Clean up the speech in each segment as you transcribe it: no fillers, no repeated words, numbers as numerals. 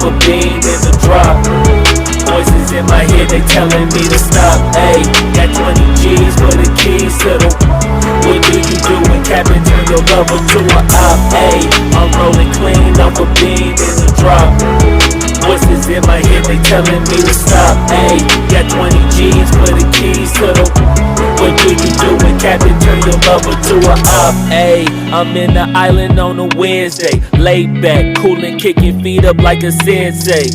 a bean in the drop. Voices in my head, they telling me to stop. Ayy, got 20 G's for the keys to the. What do you do when Captain turn your lover to a op? Ayy, I'm rolling clean off a bean in the drop. Voices in my head, they telling me to stop. Ayy, got 20 G's for the keys to the. What do you do when Captain turn your lover to a op? Ayy, I'm in the island on a Wednesday, laid back, coolin', kicking feet up like a sensei.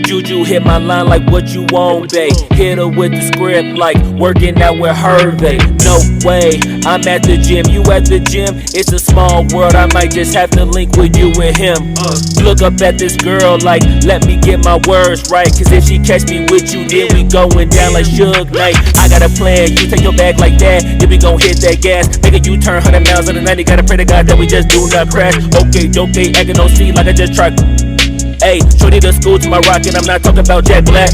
Juju hit my line like what you want, babe. Hit her with the script like working out with Hervey. No way, I'm at the gym, you at the gym. It's a small world, I might just have to link with you and him. Look up at this girl like, let me get my words right. Cause if she catch me with you, then we going down like Suge Knight. I got a plan, you take your bag like that, then we gon' hit that gas. Make a U-turn, 100 miles on the 90. Gotta pray to God that we just do not crash. Okay, acting on C like I just tried. Ayy, shorty the school to my rocket, I'm not talking about Jack Black.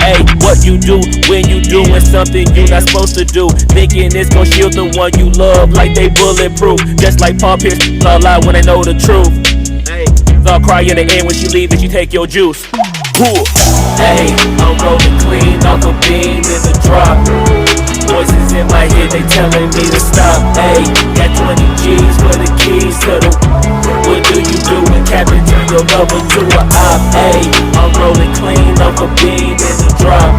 Ayy, what you do when you doing something you not supposed to do? Thinking it's gon' shield the one you love like they bulletproof. Just like Paul Pierce, all lie when they know the truth. Ayy, I'll cry in the end when she leave and she take your juice. Ayy, I'm rolling clean off a bean in the drop. Voices in my head, they telling me to stop. Ayy, got 20 G's for the keys to the. What do you do when Captain turn your lover to a op? Ayy, I'm rolling clean off a bean in the drop.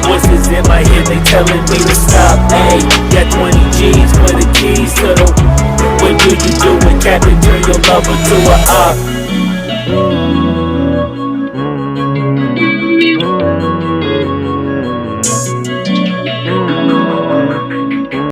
Voices in my head, they telling me to stop. Ayy, got 20 G's for the keys to the. What do you do when Captain turn your lover to a op?